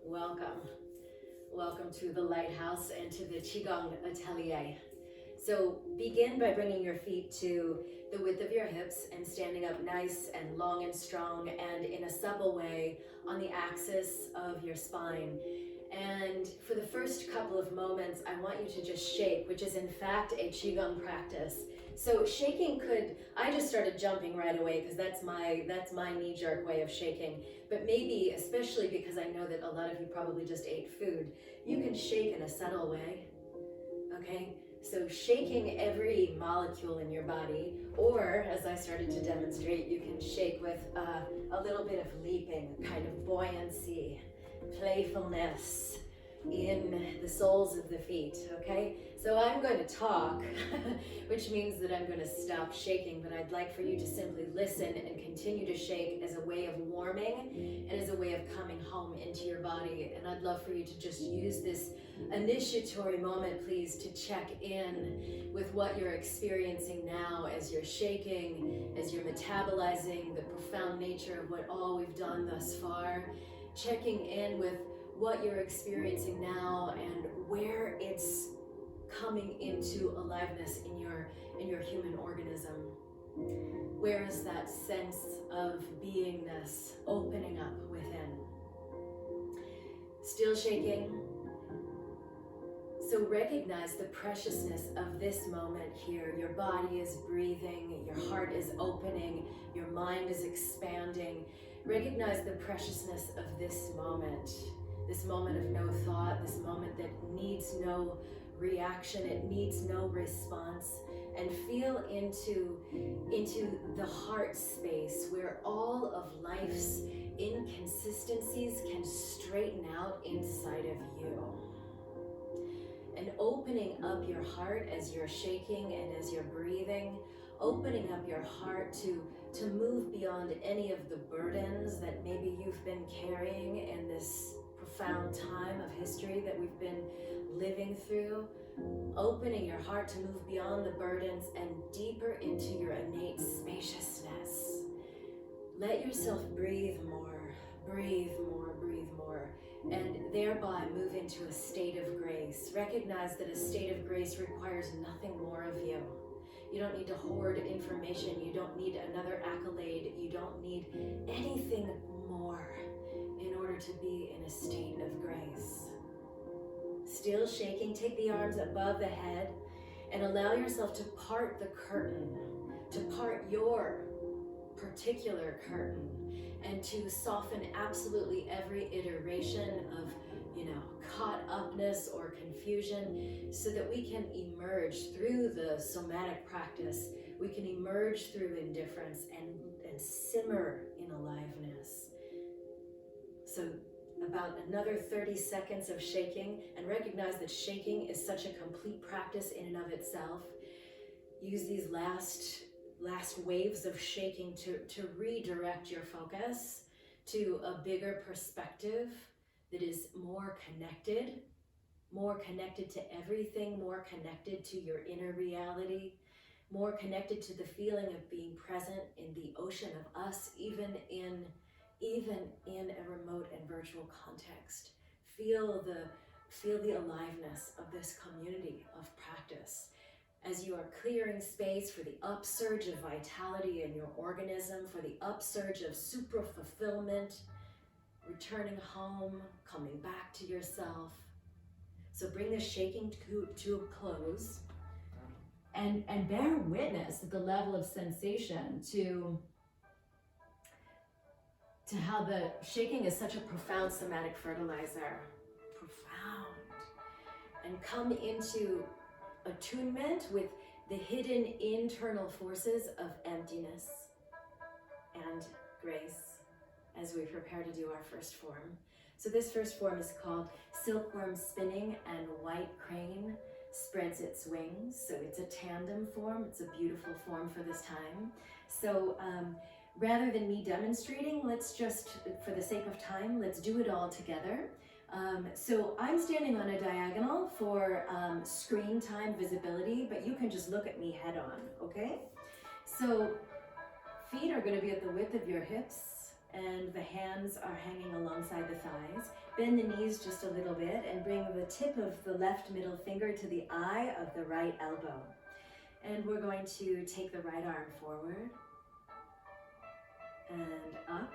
welcome. Welcome to the Lighthouse and to the Qigong Atelier. So begin by bringing your feet to the width of your hips and standing up nice and long and strong and in a supple way on the axis of your spine. And for the first couple of moments, I want you to just shake, which is in fact a Qigong practice. So shaking I just started jumping right away because that's my knee-jerk way of shaking. But maybe, especially because I know that a lot of you probably just ate food, you can shake in a subtle way, okay? So shaking every molecule in your body, or as I started to demonstrate, you can shake with a little bit of leaping, kind of buoyancy, playfulness in the soles of the feet, okay? So I'm going to talk, which means that I'm going to stop shaking, but I'd like for you to simply listen and continue to shake as a way of warming and as a way of coming home into your body. And I'd love for you to just use this initiatory moment, please, to check in with what you're experiencing now as you're shaking, as you're metabolizing the profound nature of what all we've done thus far, checking in with what you're experiencing now and where it's coming into aliveness in your human organism. Where is that sense of beingness opening up within? Still shaking? So recognize the preciousness of this moment here. Your body is breathing, your heart is opening, your mind is expanding. Recognize the preciousness of this moment of no thought, this moment that needs no reaction, it needs no response, and feel into the heart space where all of life's inconsistencies can straighten out inside of you. And opening up your heart as you're shaking and as you're breathing, opening up your heart to move beyond any of the burdens that maybe you've been carrying in this profound time of history that we've been living through. Opening your heart to move beyond the burdens and deeper into your innate spaciousness. Let yourself breathe more, breathe more, breathe more, and thereby move into a state of grace. Recognize that a state of grace requires nothing more of you. You don't need to hoard information. You don't need another accolade. You don't need anything more in order to be in a state of grace. Still shaking, take the arms above the head and allow yourself to part the curtain, to part your particular curtain, and to soften absolutely every iteration of, caughtupness or confusion, so that we can emerge through the somatic practice. We can emerge through indifference and simmer in aliveness. So about another 30 seconds of shaking, and recognize that shaking is such a complete practice in and of itself. Use these last waves of shaking to redirect your focus to a bigger perspective that is more connected to everything, more connected to your inner reality, more connected to the feeling of being present in the ocean of us, even in a remote and virtual context. Feel the aliveness of this community of practice as you are clearing space for the upsurge of vitality in your organism, for the upsurge of supra-fulfillment, returning home, coming back to yourself. So bring the shaking to a close and bear witness at the level of sensation to how the shaking is such a profound somatic fertilizer. Profound. And come into attunement with the hidden internal forces of emptiness and grace as we prepare to do our first form. So this first form is called Silkworm Spinning, and White Crane Spreads Its Wings. So it's a tandem form. It's a beautiful form for this time. So rather than me demonstrating, let's just, for the sake of time, let's do it all together. So I'm standing on a diagonal for screen time visibility, but you can just look at me head on, okay? So feet are going to be at the width of your hips. and the hands are hanging alongside the thighs. Bend the knees just a little bit and bring the tip of the left middle finger to the eye of the right elbow. And we're going to take the right arm forward and up.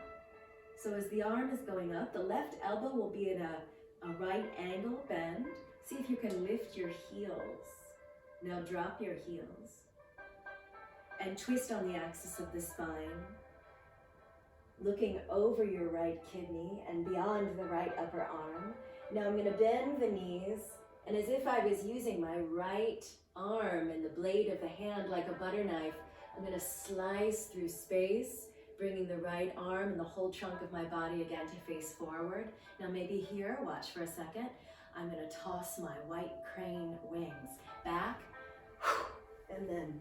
So as the arm is going up, the left elbow will be in a right angle bend. See if you can lift your heels. Now drop your heels and twist on the axis of the spine, looking over your right kidney and beyond the right upper arm. Now I'm going to bend the knees, and as if I was using my right arm and the blade of the hand like a butter knife, I'm going to slice through space, bringing the right arm and the whole trunk of my body again to face forward. Now maybe here, watch for a second, I'm going to toss my white crane wings back, and then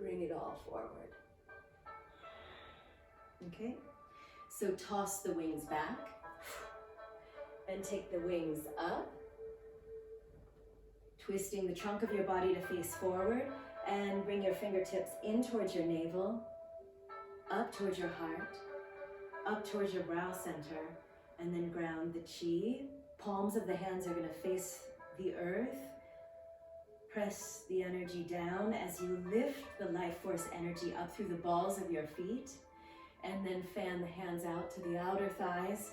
bring it all forward. Okay, so toss the wings back and take the wings up, twisting the trunk of your body to face forward, and bring your fingertips in towards your navel, up towards your heart, up towards your brow center, and then ground the chi. Palms of the hands are going to face the earth. Press the energy down as you lift the life force energy up through the balls of your feet, and then fan the hands out to the outer thighs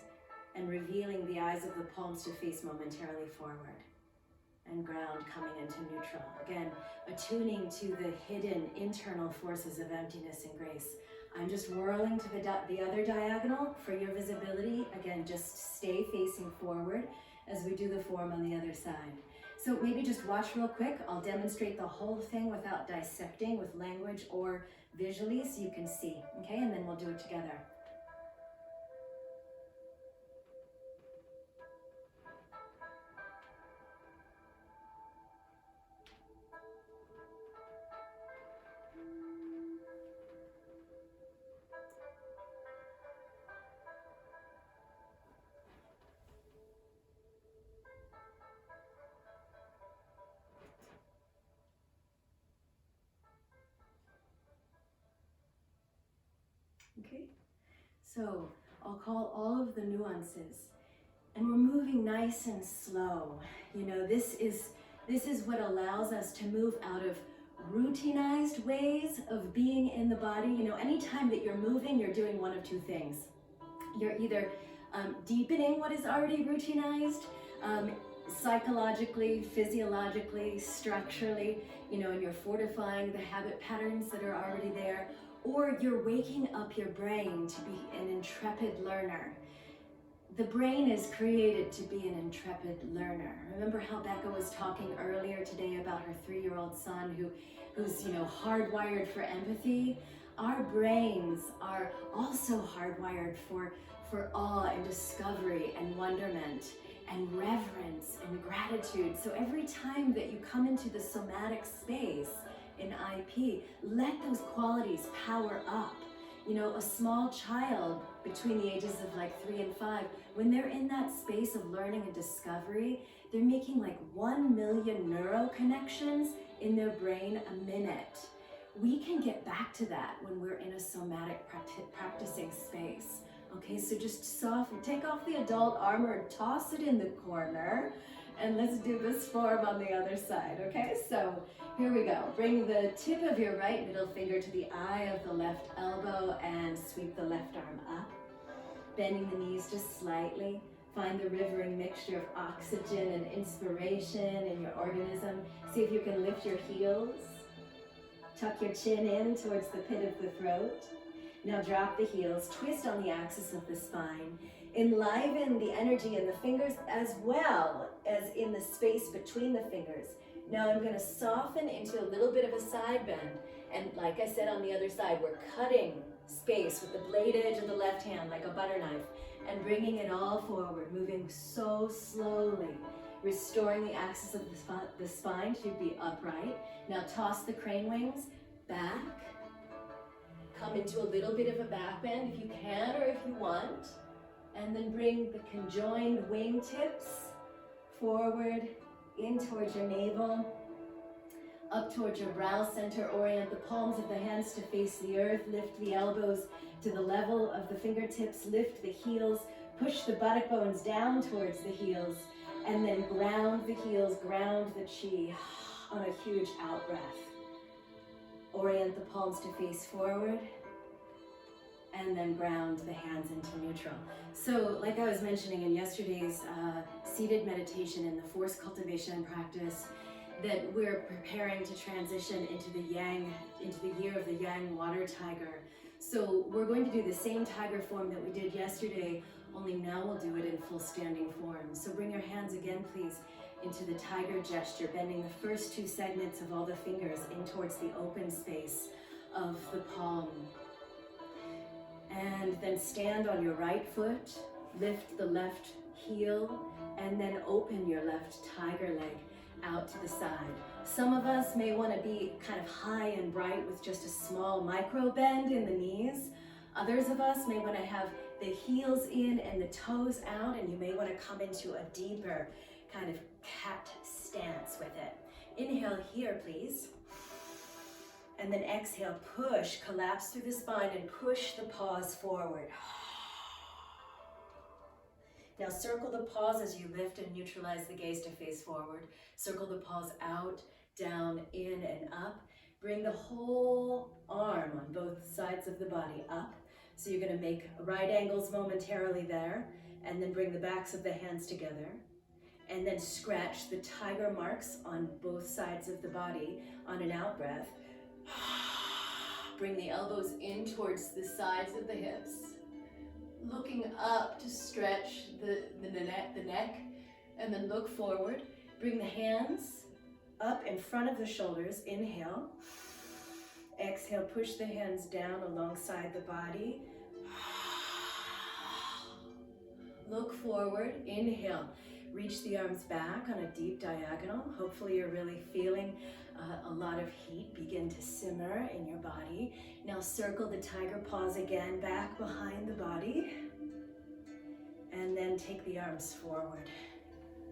and revealing the eyes of the palms to face momentarily forward. And ground coming into neutral. Again, attuning to the hidden internal forces of emptiness and grace. I'm just whirling to the other diagonal for your visibility. Again, just stay facing forward as we do the form on the other side. So maybe just watch real quick. I'll demonstrate the whole thing without dissecting with language or visually so you can see, okay? And then we'll do it together. Okay, so I'll call all of the nuances, and we're moving nice and slow. You know, this is what allows us to move out of routinized ways of being in the body. You know, anytime that you're moving, you're doing one of two things. You're either deepening what is already routinized, psychologically, physiologically, structurally, you know, and you're fortifying the habit patterns that are already there, or you're waking up your brain to be an intrepid learner. The brain is created to be an intrepid learner. Remember how Becca was talking earlier today about her 3-year-old son who's, you know, hardwired for empathy? Our brains are also hardwired for awe and discovery and wonderment and reverence and gratitude. So every time that you come into the somatic space in IP, let those qualities power up. You know, a small child between the ages of like 3 and 5, when they're in that space of learning and discovery, they're making like 1 million neural connections in their brain a minute. We can get back to that when we're in a somatic practicing space. Okay, so just take off the adult armor, toss it in the corner, and let's do this form on the other side, okay? So here we go. Bring the tip of your right middle finger to the eye of the left elbow and sweep the left arm up. Bending the knees just slightly. Find the rivering mixture of oxygen and inspiration in your organism. See if you can lift your heels. Tuck your chin in towards the pit of the throat. Now drop the heels, twist on the axis of the spine. Enliven the energy in the fingers as well as in the space between the fingers. Now I'm going to soften into a little bit of a side bend. And like I said on the other side, we're cutting space with the blade edge of the left hand like a butter knife and bringing it all forward, moving so slowly, restoring the axis of the spine to be upright. Now toss the crane wings back. Come into a little bit of a back bend if you can or if you want. And then bring the conjoined wing tips forward in towards your navel. Up towards your brow center, orient the palms of the hands to face the earth. Lift the elbows to the level of the fingertips. Lift the heels. Push the buttock bones down towards the heels. And then ground the heels, ground the chi on a huge out breath. Orient the palms to face forward. And then ground the hands into neutral. So like I was mentioning in yesterday's seated meditation in the force cultivation practice, that we're preparing to transition into the yang, into the year of the yang water tiger. So we're going to do the same tiger form that we did yesterday, only now we'll do it in full standing form. So bring your hands again, please, into the tiger gesture, bending the first two segments of all the fingers in towards the open space of the palm. And then stand on your right foot, lift the left heel, and then open your left tiger leg out to the side. Some of us may want to be kind of high and bright with just a small micro bend in the knees. Others of us may want to have the heels in and the toes out, and you may want to come into a deeper kind of cat stance with it. Inhale here, please. And then exhale, push, collapse through the spine and push the paws forward. Now circle the paws as you lift and neutralize the gaze to face forward. Circle the paws out, down, in, and up. Bring the whole arm on both sides of the body up. So you're going to make right angles momentarily there, and then bring the backs of the hands together. And then scratch the tiger marks on both sides of the body on an out breath. Bring the elbows in towards the sides of the hips. Looking up to stretch the neck, and then look forward. Bring the hands up in front of the shoulders. Inhale. Exhale, push the hands down alongside the body. Look forward. Inhale. Reach the arms back on a deep diagonal. Hopefully you're really feeling a lot of heat begin to simmer in your body. Now circle the tiger paws again back behind the body. And then take the arms forward.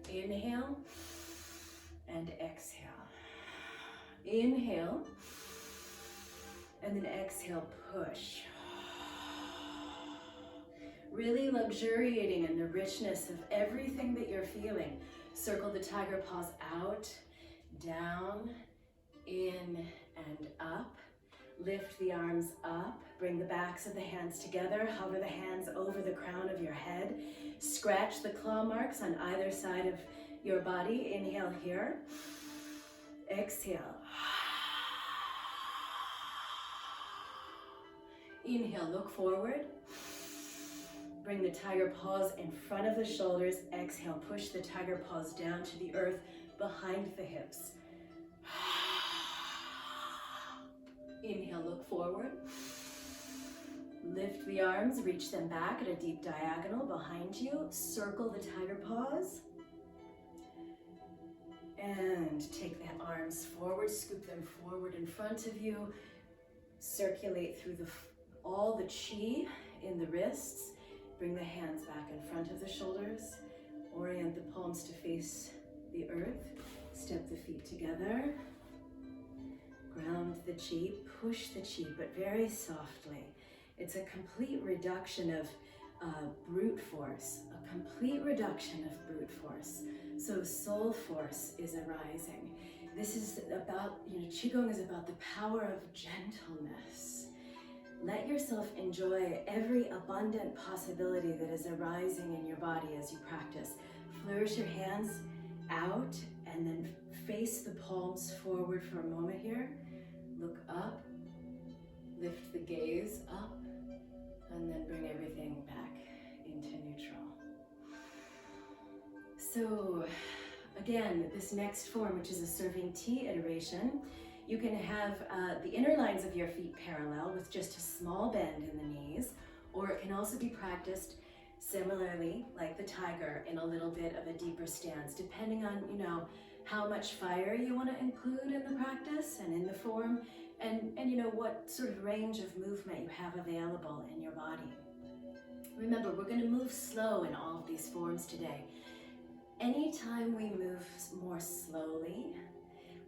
Inhale and exhale. Inhale and then exhale, push. Really luxuriating in the richness of everything that you're feeling. Circle the tiger paws out, down, in, and up. Lift the arms up. Bring the backs of the hands together. Hover the hands over the crown of your head. Scratch the claw marks on either side of your body. Inhale here. Exhale. Inhale, look forward. Bring the tiger paws in front of the shoulders. Exhale, push the tiger paws down to the earth behind the hips. Inhale, look forward. Lift the arms, reach them back at a deep diagonal behind you. Circle the tiger paws. And take the arms forward, scoop them forward in front of you. Circulate through all the chi in the wrists. Bring the hands back in front of the shoulders. Orient the palms to face the earth. Step the feet together. Ground the chi, push the chi, but very softly. It's a complete reduction of brute force, a complete reduction of brute force. So soul force is arising. This is about, Qigong is about the power of gentleness. Let yourself enjoy every abundant possibility that is arising in your body as you practice. Flourish your hands out and then face the palms forward for a moment here. Look up, lift the gaze up, and then bring everything back into neutral. So again, this next form, which is a serving tea iteration, you can have the inner lines of your feet parallel with just a small bend in the knees, or it can also be practiced similarly like the tiger in a little bit of a deeper stance, depending on, how much fire you want to include in the practice and in the form, and what sort of range of movement you have available in your body. Remember, we're going to move slow in all of these forms today. Anytime we move more slowly,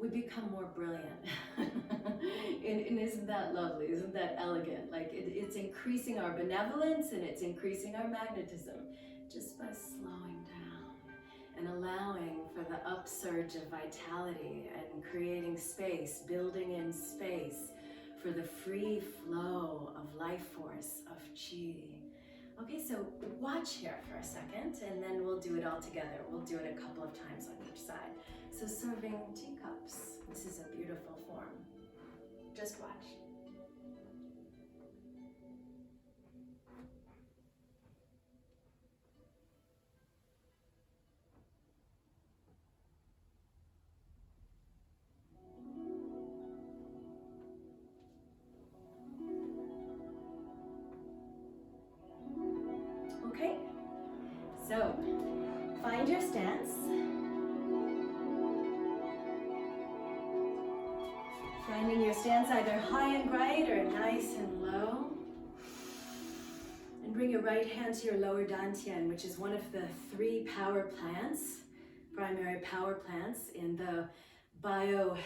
we become more brilliant. And isn't that lovely? Isn't that elegant? Like it's increasing our benevolence and it's increasing our magnetism just by slowing down and allowing for the upsurge of vitality and creating space, building in space for the free flow of life force, of Qi. Okay, so watch here for a second and then we'll do it all together. We'll do it a couple of times on each side. So serving teacups. This is a beautiful form. Just watch. Okay, so find your stance. Finding your stance either high and bright or nice and low. And bring your right hand to your lower dantian, which is one of the 3 power plants, primary power plants in the bio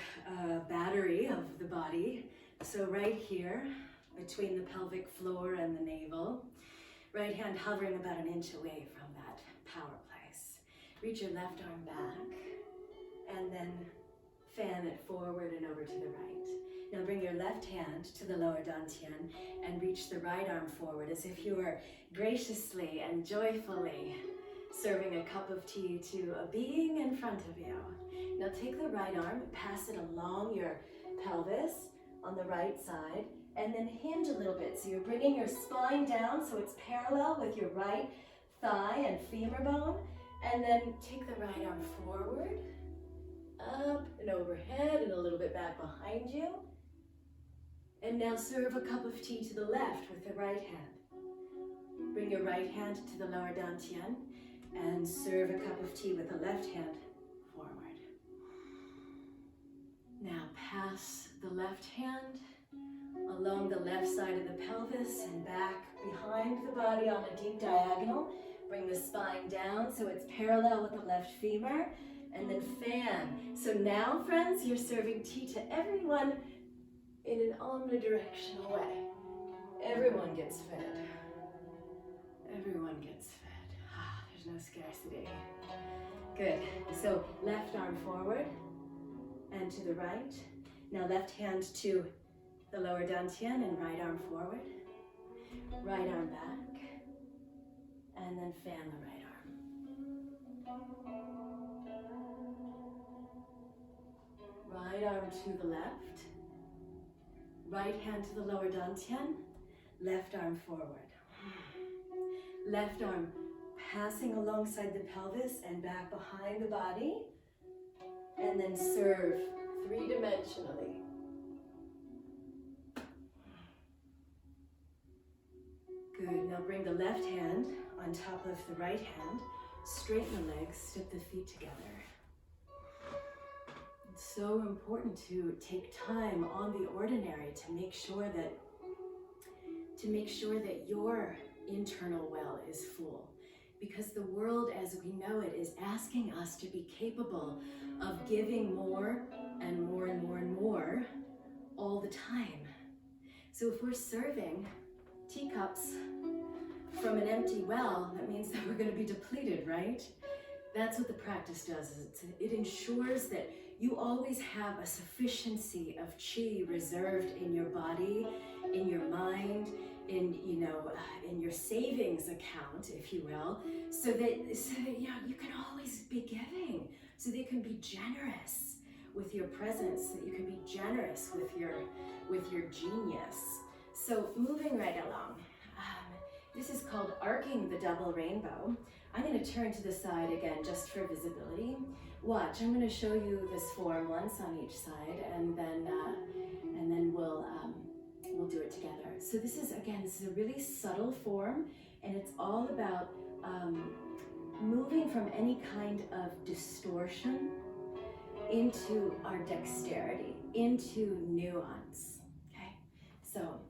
battery of the body. So right here, between the pelvic floor and the navel. Right hand hovering about an inch away from that power place. Reach your left arm back and then fan it forward and over to the right. Now bring your left hand to the lower dantian and reach the right arm forward as if you were graciously and joyfully serving a cup of tea to a being in front of you. Now take the right arm, pass it along your pelvis on the right side, and then hinge a little bit. So you're bringing your spine down so it's parallel with your right thigh and femur bone. And then take the right arm forward, up and overhead and a little bit back behind you. And now serve a cup of tea to the left with the right hand. Bring your right hand to the lower dantian and serve a cup of tea with the left hand forward. Now pass the left hand along the left side of the pelvis and back behind the body on a deep diagonal. Bring the spine down so it's parallel with the left femur, and then fan. So now, friends, you're serving tea to everyone in an omnidirectional way. Everyone gets fed. Everyone gets fed. There's no scarcity. Good. So left arm forward and to the right. Now left hand to the lower dantian and right arm forward. Right arm back. And then fan the right arm. Right arm to the left. Right hand to the lower dantian. Left arm forward. Left arm passing alongside the pelvis and back behind the body. And then serve 3-dimensionally. Good. Now bring the left hand on top of the right hand. Straighten the legs, step the feet together. It's so important to take time on the ordinary to make sure that your internal well is full. Because the world as we know it is asking us to be capable of giving more and more and more and more all the time. So if we're serving teacups from an empty well, that means that we're going to be depleted, right? That's what the practice does. It ensures that you always have a sufficiency of qi reserved in your body, in your mind, in your savings account, if you will, so that you can always be giving, so that you can be generous with your presence, so that you can be generous with your genius. So moving right along, this is called arcing the double rainbow. I'm going to turn to the side again just for visibility. Watch, I'm going to show you this form once on each side, and then we'll do it together. So this is a really subtle form, and it's all about moving from any kind of distortion into our dexterity, into nuance. Okay, so.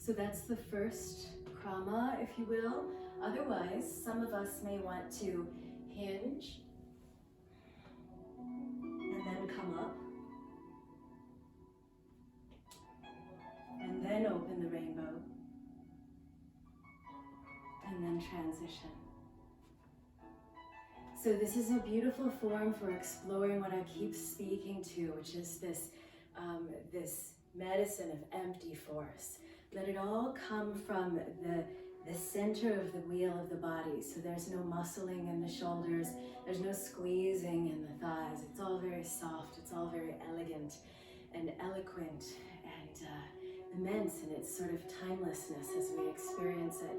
So that's the first krama, if you will. Otherwise, some of us may want to hinge and then come up. And then open the rainbow. And then transition. So this is a beautiful form for exploring what I keep speaking to, which is this, this medicine of empty force. Let it all come from the center of the wheel of the body. So there's no muscling in the shoulders, there's no squeezing in the thighs. It's all very soft, it's all very elegant and eloquent and immense in its sort of timelessness as we experience it.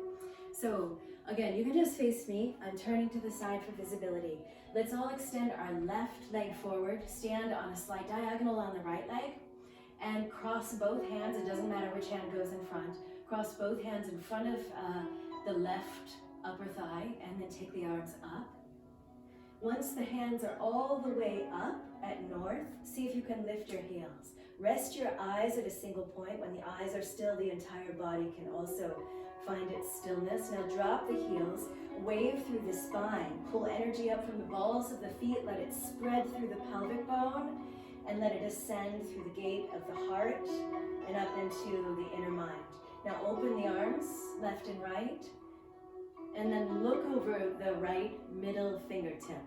So again, you can just face me. I'm turning to the side for visibility. Let's all extend our left leg forward, stand on a slight diagonal on the right leg, and cross both hands. It doesn't matter which hand goes in front. Cross both hands in front of the left upper thigh, and then take the arms up. Once the hands are all the way up at north, see if you can lift your heels. Rest your eyes at a single point. When the eyes are still, the entire body can also find its stillness. Now drop the heels, wave through the spine, pull energy up from the balls of the feet, let it spread through the pelvic bone, and let it ascend through the gate of the heart and up into the inner mind. Now open the arms, left and right, and then look over the right middle fingertip.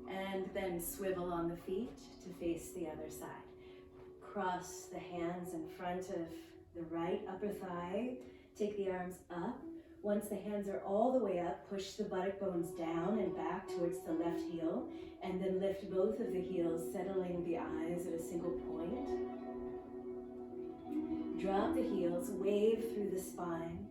And then swivel on the feet to face the other side. Cross the hands in front of the right upper thigh. Take the arms up. Once the hands are all the way up, push the buttock bones down and back towards the left heel, and then lift both of the heels, settling the eyes at a single point. Drop the heels, wave through the spine,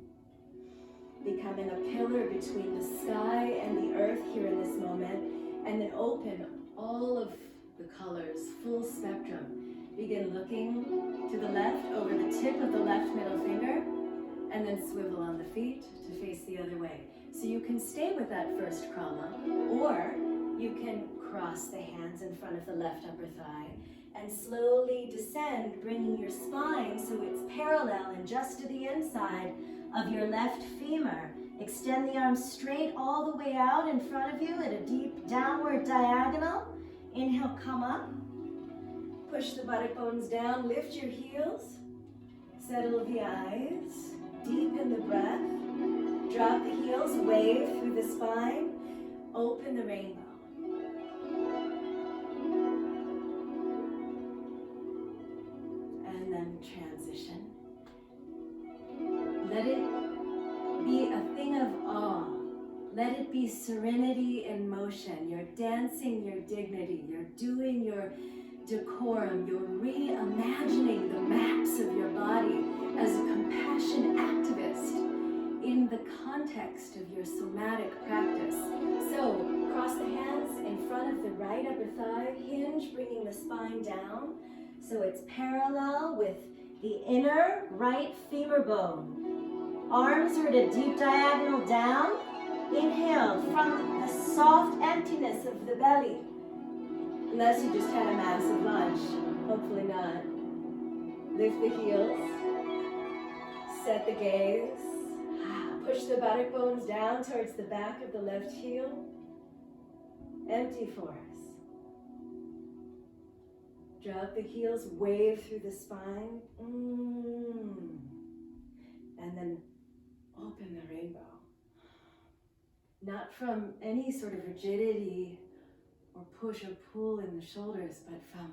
becoming a pillar between the sky and the earth here in this moment, and then open all of the colors, full spectrum. Begin looking to the left over the tip of the left middle finger, and then swivel on the feet to face the other way. So you can stay with that first krama, or you can cross the hands in front of the left upper thigh and slowly descend, bringing your spine so it's parallel and just to the inside of your left femur. Extend the arms straight all the way out in front of you at a deep downward diagonal. Inhale, come up. Push the buttock bones down, lift your heels. Settle the eyes. Deepen the breath. Drop the heels, wave through the spine. Open the rainbow. And then transition. Let it be a thing of awe. Let it be serenity in motion. You're dancing your dignity. You're doing your decorum. You're reimagining the maps of your body as a compassion activist in the context of your somatic practice. So cross the hands in front of the right upper thigh. Hinge, bringing the spine down so it's parallel with the inner right femur bone. Arms are at a deep diagonal down. Inhale from the soft emptiness of the belly. Unless you just had a massive lunch. Hopefully not. Lift the heels. Set the gaze. Push the buttock bones down towards the back of the left heel. Empty force. Drop the heels, wave through the spine. And then open the rainbow. Not from any sort of rigidity or push or pull in the shoulders, but from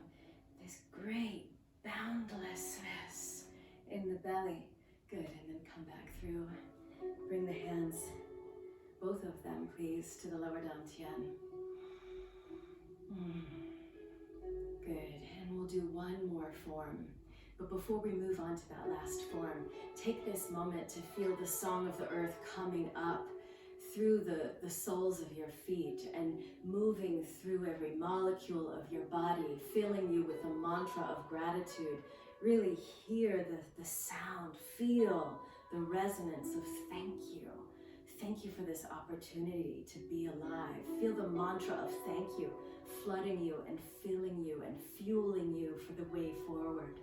this great boundlessness in the belly. Good, and then come back through. Bring the hands, both of them please, to the lower dantian. Good, and we'll do one more form. But before we move on to that last form, take this moment to feel the song of the earth coming up through the soles of your feet and moving through every molecule of your body, filling you with a mantra of gratitude. Really hear the sound, feel the resonance of thank you. Thank you for this opportunity to be alive. Feel the mantra of thank you, flooding you and filling you and fueling you for the way forward.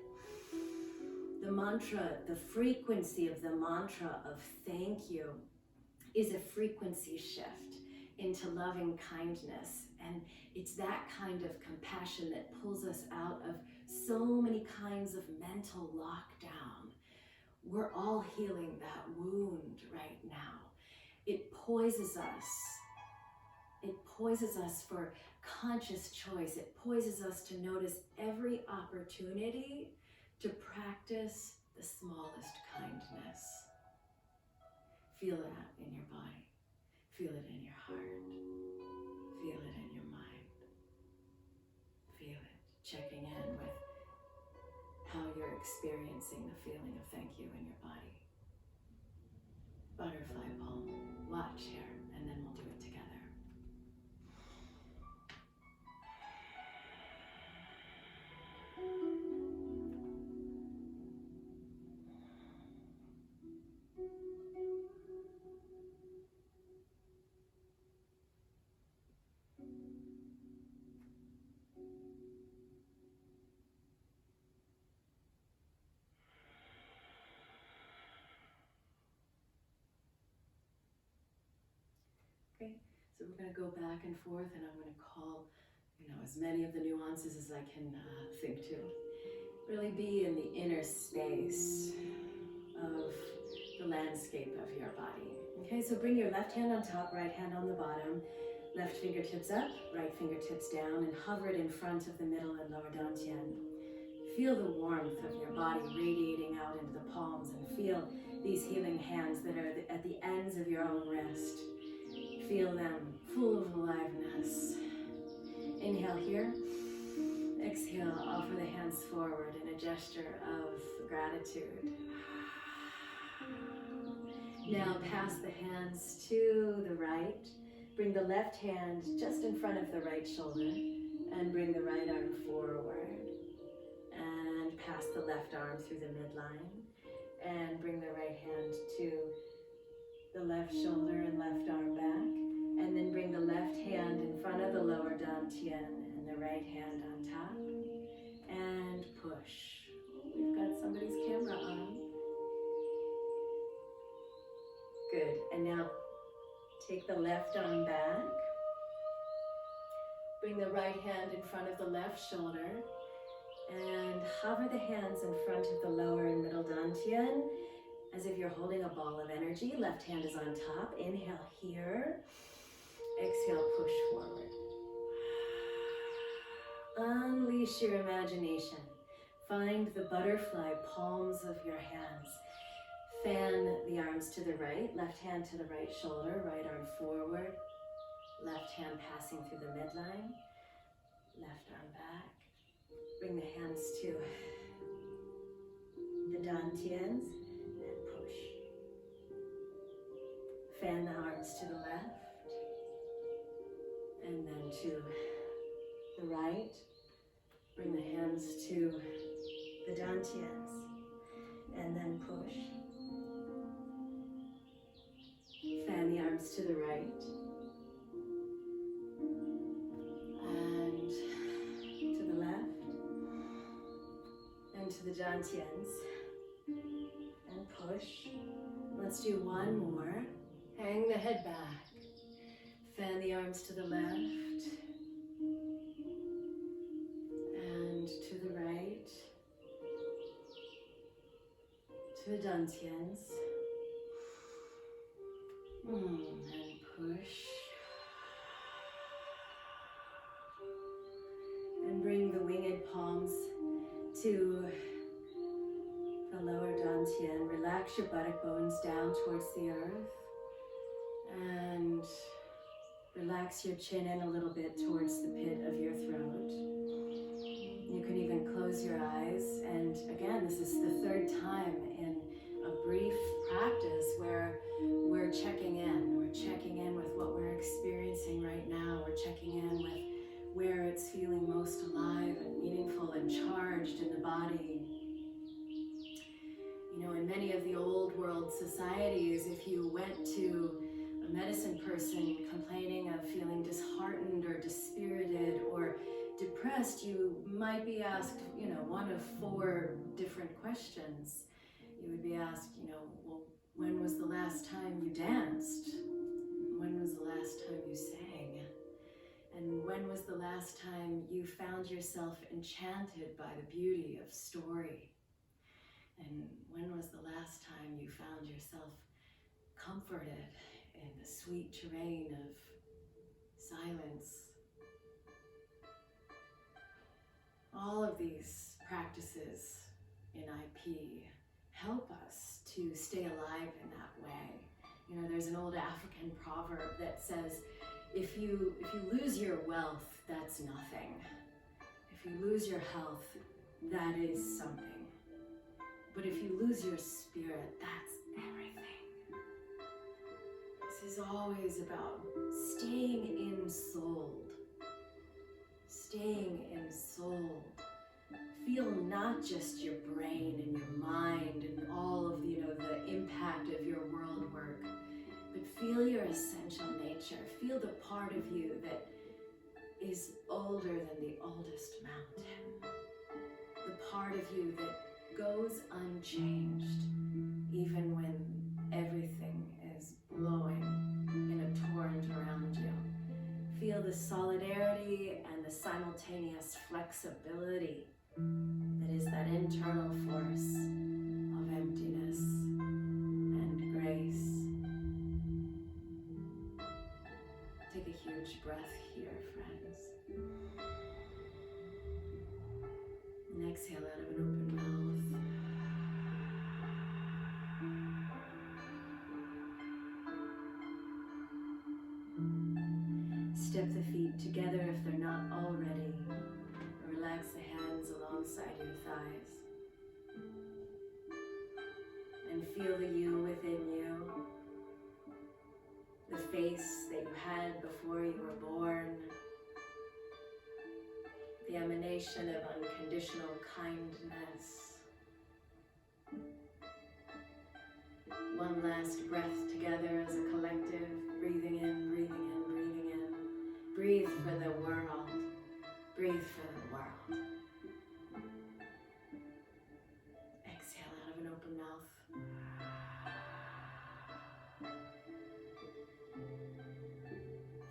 The mantra, the frequency of the mantra of thank you is a frequency shift into loving kindness. And it's that kind of compassion that pulls us out of so many kinds of mental lockdown. We're all healing that wound right now. It poises us. It poises us for conscious choice. It poises us to notice every opportunity to practice the smallest kindness. Feel that in your body. Feel it in your heart. Feel it in your mind. Feel it. Checking in with how you're experiencing the feeling of thank you in your body. Butterfly palm. Watch here, and then we'll do it together. Okay, so we're going to go back and forth, and I'm going to call, as many of the nuances as I can think to. Really be in the inner space of the landscape of your body. Okay, so bring your left hand on top, right hand on the bottom, left fingertips up, right fingertips down, and hover it in front of the middle and lower dantian. Feel the warmth of your body radiating out into the palms, and feel these healing hands that are at the ends of your own wrist. Feel them full of aliveness. Inhale here. Exhale, offer the hands forward in a gesture of gratitude. Now pass the hands to the right. Bring the left hand just in front of the right shoulder and bring the right arm forward. And pass the left arm through the midline and bring the right hand to the left shoulder and left arm back. And then bring the left hand in front of the lower dantian and the right hand on top. And push. We've got somebody's camera on. Good. And now take the left arm back. Bring the right hand in front of the left shoulder. And hover the hands in front of the lower and middle dantian as if you're holding a ball of energy. Left hand is on top. Inhale here. Exhale, push forward. Unleash your imagination. Find the butterfly palms of your hands. Fan the arms to the right, left hand to the right shoulder, right arm forward, left hand passing through the midline, left arm back. Bring the hands to the dantians and push. Fan the arms to the left and then to the right. Bring the hands to the dantians and then push. Fan the arms to the right and to the left and to the dantians and push. Let's do one more. Hang the head back. Fan the arms to the left and to the right, to the dantians, and push. And bring the winged palms to the lower dantian. Relax your buttock bones down towards the earth. And relax your chin in a little bit towards the pit of your throat. You can even close your eyes. And again, this is the third time in a brief practice where we're checking in. We're checking in with what we're experiencing right now. We're checking in with where it's feeling most alive and meaningful and charged in the body. In many of the old world societies, if you went to a medicine person complaining of feeling disheartened or dispirited or depressed, you might be asked, one of 4 different questions. You would be asked, well, when was the last time you danced? When was the last time you sang? And when was the last time you found yourself enchanted by the beauty of story? And when was the last time you found yourself comforted in the sweet terrain of silence? All of these practices in IP help us to stay alive in that way. There's an old African proverb that says, if you lose your wealth, that's nothing. If you lose your health, that is something. But if you lose your spirit, that's everything. This is always about staying ensouled. Staying ensouled. Feel not just your brain and your mind and all of the impact of your world work, but feel your essential nature. Feel the part of you that is older than the oldest mountain. The part of you that goes unchanged, even when everything is blowing in a torrent around you. Feel the solidarity and the simultaneous flexibility that is that internal force of emptiness and grace. Take a huge breath here, friends. And exhale out of an open mouth. Step the feet together if they're not already. Relax the hands alongside your thighs. And feel the you within you. The face that you had before you were born. The emanation of unconditional kindness. One last breath together as a collective, breathing in, breathing in, breathing in. Breathe for the world. Breathe for the world. Exhale out of an open mouth.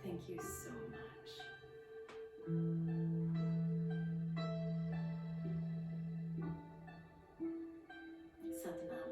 Thank you so much.